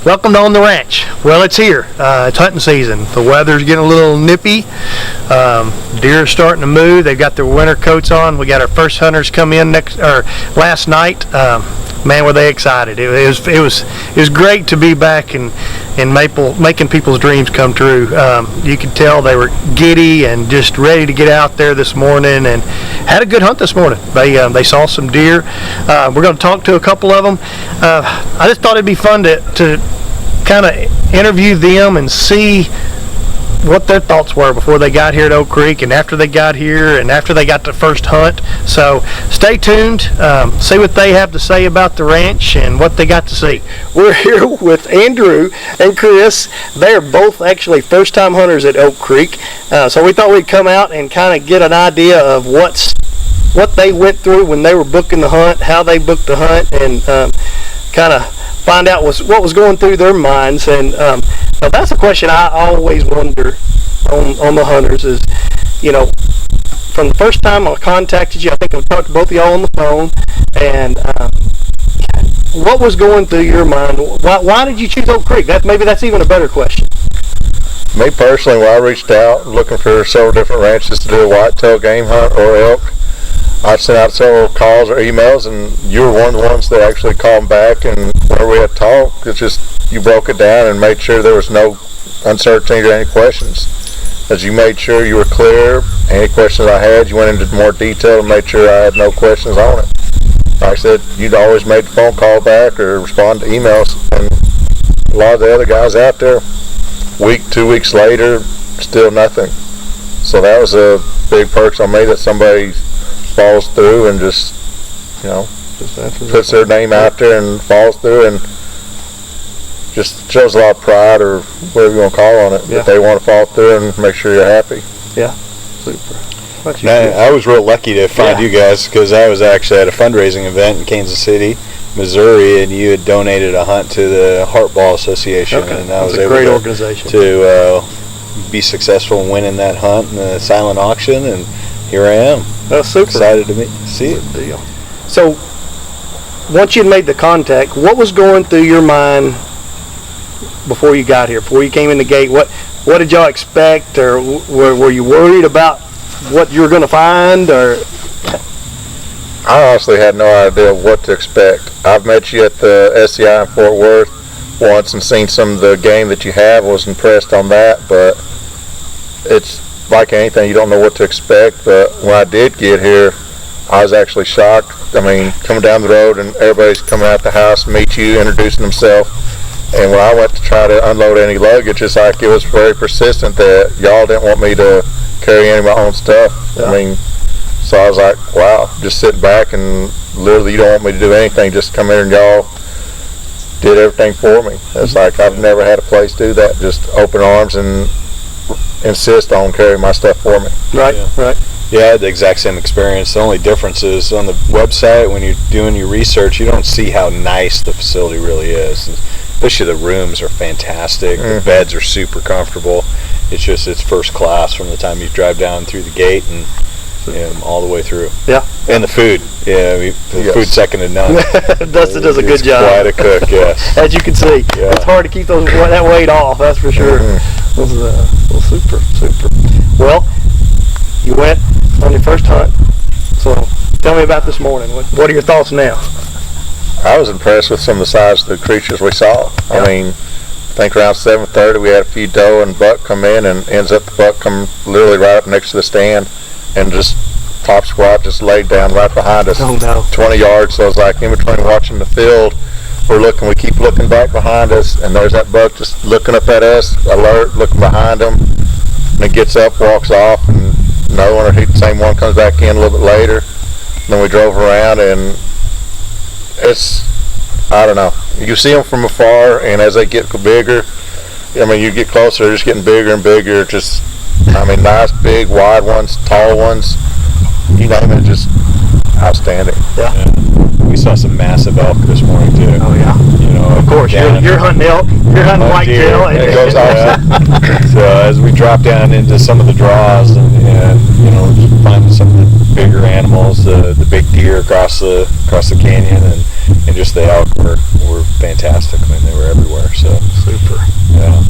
Welcome to On the Ranch. Well, it's here. It's hunting season. The weather's getting a little nippy. Deer are starting to move. They've got their winter coats on. We got our first hunters come in last night. Man, were they excited! It was great to be back in Maple, making people's dreams come true. You could tell they were giddy and just ready to get out there this morning, and had a good hunt this morning. They saw some deer. We're going to talk to a couple of them. I just thought it'd be fun to kind of interview them and see what their thoughts were before they got here at Oak Creek, and after they got here, and after they got the first hunt. So stay tuned, see what they have to say about the ranch and what they got to see. We're here with Andrew and Chris. They're both actually first-time hunters at Oak Creek, so we thought we'd come out and kind of get an idea of what they went through when they were booking the hunt, how they booked the hunt, and kind of find out what was going through their minds. And now that's a question I always wonder on the hunters is, from the first time I contacted you, I think I've talked to both of y'all on the phone, and what was going through your mind? Why did you choose Oak Creek? Maybe that's even a better question. Me personally, when I reached out looking for several different ranches to do a whitetail game hunt or elk, I sent out several calls or emails, and you were one of the ones that actually called back, and whenever we had talked, it's just you broke it down and made sure there was no uncertainty or any questions. As you made sure you were clear, any questions I had, you went into more detail and made sure I had no questions on it. Like I said, you'd always made the phone call back or respond to emails, and a lot of the other guys out there, 2 weeks later, still nothing. So that was a big perk on me that somebody falls through and just puts their name out there and falls through, and just shows a lot of pride, or whatever you want to call on it, that they want to fall through and make sure you're happy. Yeah, super. I was real lucky to find you guys, because I was actually at a fundraising event in Kansas City, Missouri, and you had donated a hunt to the Heartball Association, and I was able to be successful in winning that hunt in the silent auction, and here I am. That's super. Excited to see it. Deal. So, once you made the contact, what was going through your mind before you got here, before you came in the gate? What did y'all expect, or were you worried about what you were going to find, or? I honestly had no idea what to expect. I've met you at the SCI in Fort Worth once and seen some of the game that you have, was impressed on that, but it's like anything, you don't know what to expect. But when I did get here, I was actually shocked. I mean, coming down the road and everybody's coming out the house, meet you, introducing themselves. And when I went to try to unload any luggage, it's like it was very persistent that y'all didn't want me to carry any of my own stuff. Yeah. I mean, so I was like, wow, just sitting back and literally you don't want me to do anything, just come in and y'all did everything for me. It's like I've never had a place do that, just open arms and insist on carrying my stuff for me. Right. Yeah, I had the exact same experience. The only difference is on the website, when you're doing your research, you don't see how nice the facility really is. Especially the rooms are fantastic. The beds are super comfortable. It's first class from the time you drive down through the gate and all the way through. Yeah. And the food. Yeah, the food's second to none. Dustin does a good job. Quite a cook, yes. As you can see, it's hard to keep that weight off, that's for sure. Well, super. Well, you went on your first hunt, so tell me about this morning. What are your thoughts now? I was impressed with some of the size of the creatures we saw. I mean, I think around 7:30 we had a few doe and buck come in, and ends up the buck come literally right up next to the stand and just top squat, just laid down right behind us, 20 yards. So I was like, in between watching the field, we keep looking back behind us, and there's that buck just looking up at us, alert, looking behind him, and he gets up, walks off, and another one, or the same one, comes back in a little bit later. And then we drove around, and I don't know, you see them from afar, and as they get bigger, I mean, you get closer, they're just getting bigger and bigger. Just, I mean, nice, big, wide ones, tall ones, you name it, just outstanding. Yeah. We saw some massive elk this morning too. Oh yeah. Of course, you're hunting elk, you're hunting whitetail. It goes off. So as we drop down into some of the draws and you know, finding some of the bigger animals, the big deer across the canyon, and just the elk were fantastic. I mean, they were everywhere. So Super. yeah,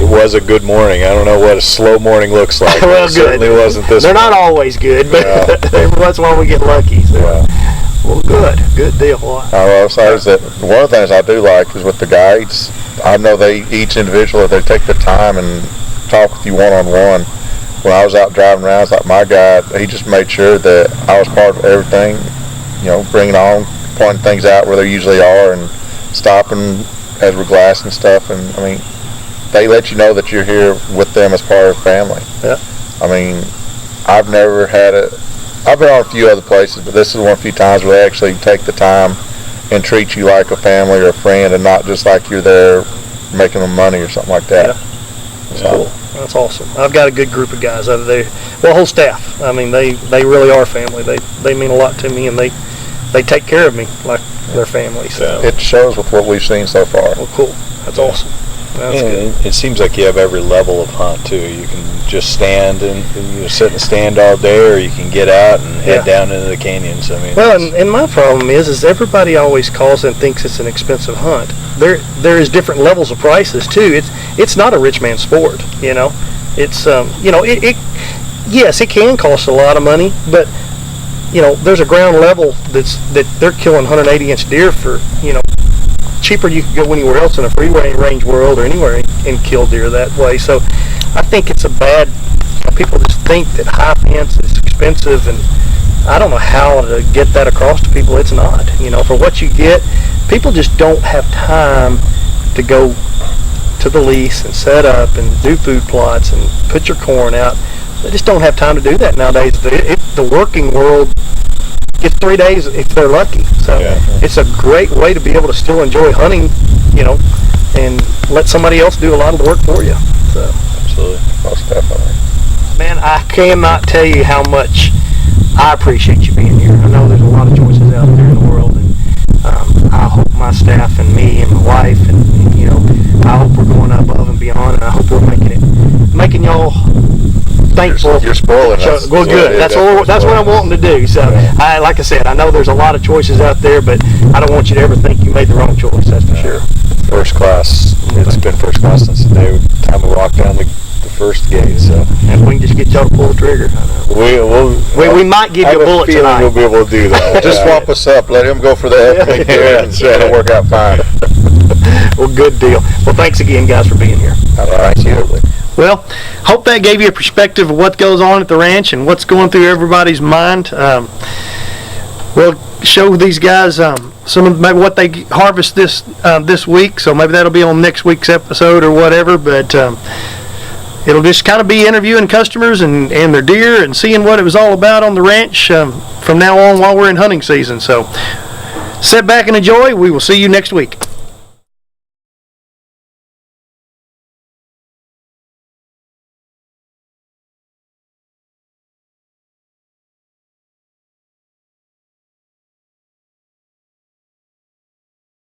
it was a good morning. I don't know what a slow morning looks like. Well, it certainly wasn't this. They're not morning. always good, but every once in a while we get lucky. So. Yeah. Well, good deal. Well, I will say is that one of the things I do like is with the guides, I know they each individual, they take the time and talk with you one-on-one. When I was out driving around, it's like my guide, he just made sure that I was part of everything, you know, bringing on, pointing things out where they usually are, and stopping as we're glassing stuff. And I mean, they let you know that you're here with them as part of the family. Yeah. I mean, I've never had I've been on a few other places, but this is one of the few times where they actually take the time and treat you like a family or a friend, and not just like you're there making them money or something like that. Yeah. So, Cool. That's awesome. I've got a good group of guys over there. Well, whole staff. I mean, they really are family. They mean a lot to me, and they take care of me like their family. So it shows with what we've seen so far. well, cool. That's awesome. That's good. It seems like you have every level of hunt too. You can just stand and sit in the stand all day, or you can get out and head down into the canyons. I mean, Well, and my problem is everybody always calls and thinks it's an expensive hunt. There is different levels of prices too. It's not a rich man's sport, you know. It's it yes, it can cost a lot of money, but you know, there's a ground level that they're killing 180-inch deer for, you know, cheaper than you could go anywhere else in a free range world or anywhere and kill deer that way. So I think it's a bad, people just think that high fence is expensive, and I don't know how to get that across to people. It's not, you know, for what you get. People just don't have time to go to the lease and set up and do food plots and put your corn out. They just don't have time to do that nowadays. The working world gets 3 days if they're lucky. So it's a great way to be able to still enjoy hunting, you know, and let somebody else do a lot of the work for you. So absolutely, Most definitely. man, I cannot tell you how much I appreciate you being here. I know there's a lot of choices out there in the world, and I hope my staff and me and my wife and you know, I hope we're going above and beyond, and I hope we're making y'all thankful. You're spoiling us. Well, good. That's what I'm wanting to do. So, like I said, I know there's a lot of choices out there, but I don't want you to ever think you made the wrong choice. That's for sure. first class. It's been first class since the time we walked down the first gate. So, and we can just get y'all to pull the trigger. We might give you a bullet tonight. We'll be able to do that. Just swap us up. Let him go for the ethnic here, and it'll work out fine. Well, good deal. Well, thanks again, guys, for being here. Absolutely. Well, hope that gave you a perspective of what goes on at the ranch and what's going through everybody's mind. We'll show these guys some of maybe what they harvest this week, so maybe that'll be on next week's episode or whatever. But it'll just kind of be interviewing customers and their deer and seeing what it was all about on the ranch from now on while we're in hunting season. So sit back and enjoy. We will see you next week.